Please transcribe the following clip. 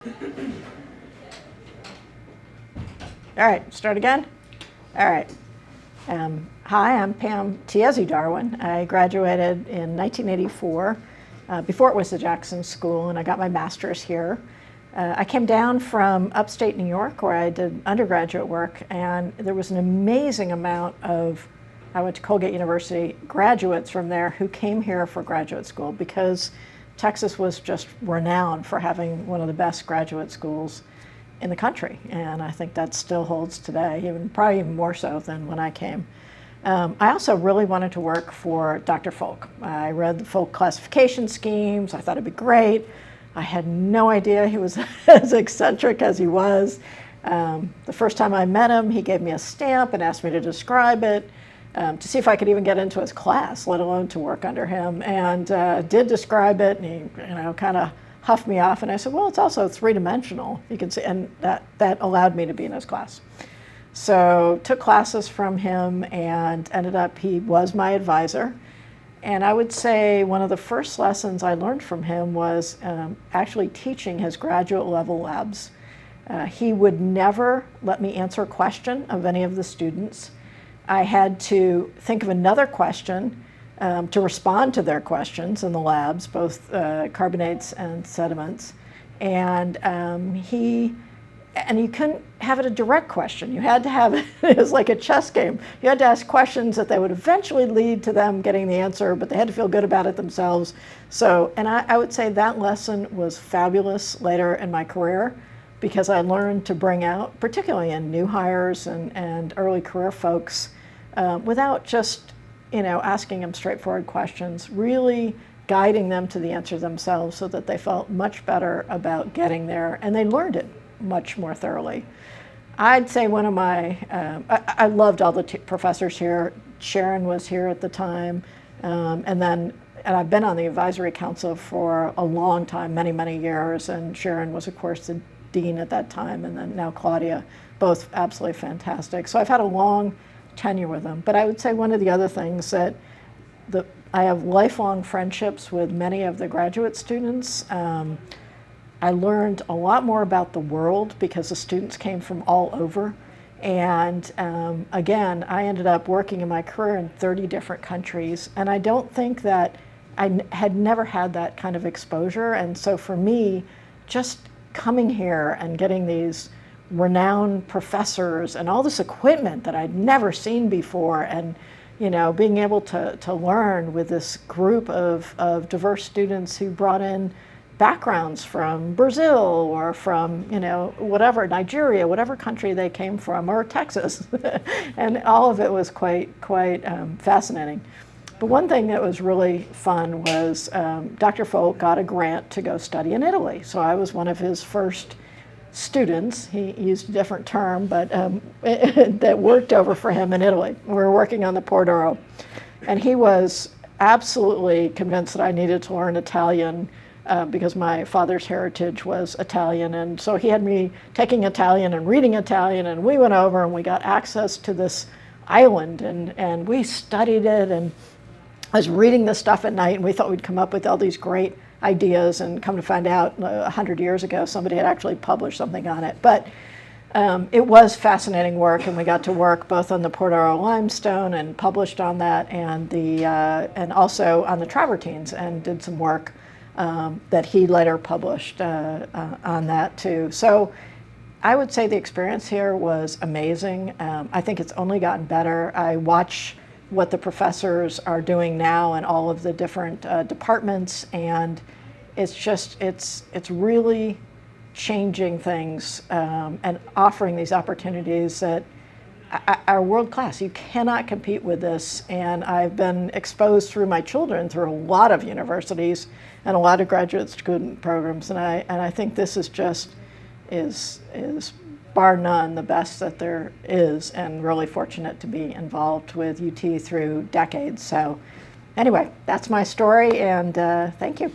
All right, start again? All right. Hi, I'm Pam Tiezi Darwin. I graduated in 1984, before it was the Jackson School, and I got my master's here. I came down from upstate New York where I did undergraduate work, and there was an amazing amount of, I went to Colgate University, graduates from there who came here for graduate school because Texas was just renowned for having one of the best graduate schools in the country, and I think that still holds today, probably even more so than when I came. I also really wanted to work for Dr. Folk. I read the Folk classification schemes. I thought it'd be great. I had no idea he was as eccentric as he was. The first time I met him, he gave me a stamp and asked me to describe it, to see if I could even get into his class, let alone to work under him, and did describe it, and he kind of huffed me off, and I said, well, it's also three-dimensional, you can see, and that allowed me to be in his class. So took classes from him and ended up, he was my advisor. And I would say one of the first lessons I learned from him was actually teaching his graduate level labs. He would never let me answer a question of any of the students. I had to think of another question to respond to their questions in the labs, both carbonates and sediments. And you couldn't have it a direct question. You had to have it, it was like a chess game. You had to ask questions that they would eventually lead to them getting the answer, but they had to feel good about it themselves. So, and I would say that lesson was fabulous later in my career, because I learned to bring out, particularly in new hires and early career folks, without just asking them straightforward questions, really guiding them to the answer themselves so that they felt much better about getting there, and they learned it much more thoroughly. I'd say one of my, I loved all the professors here. Sharon was here at the time, and I've been on the advisory council for a long time, many, many years, and Sharon was, of course, the dean at that time, and then now Claudia, both absolutely fantastic. So I've had a long tenure with them. But I would say one of the other things that I have lifelong friendships with many of the graduate students. I learned a lot more about the world because the students came from all over. And again, I ended up working in my career in 30 different countries. And I don't think that I had never had that kind of exposure. And so for me, just coming here and getting these renowned professors and all this equipment that I'd never seen before, and being able to learn with this group of diverse students who brought in backgrounds from Brazil or from whatever, Nigeria, whatever country they came from, or Texas, and all of it was quite fascinating. But one thing that was really fun was Dr. Folk got a grant to go study in Italy, so I was one of his first students. He used a different term, but that worked over for him in Italy. We were working on the Pordoro, and he was absolutely convinced that I needed to learn Italian because my father's heritage was Italian, and so he had me taking Italian and reading Italian, and we went over and we got access to this island, and we studied it, and I was reading this stuff at night, and we thought we'd come up with all these great ideas, and come to find out 100 years ago somebody had actually published something on it. But it was fascinating work, and we got to work both on the Pordoro limestone and published on that, and also on the travertines, and did some work that he later published on that too. So I would say the experience here was amazing. I think it's only gotten better. I watch what the professors are doing now in all of the different departments, and it's really changing things and offering these opportunities that are world class. You cannot compete with this, and I've been exposed through my children through a lot of universities and a lot of graduate student programs, and I think this is bar none the best that there is, and really fortunate to be involved with UT through decades. So anyway, that's my story, and thank you.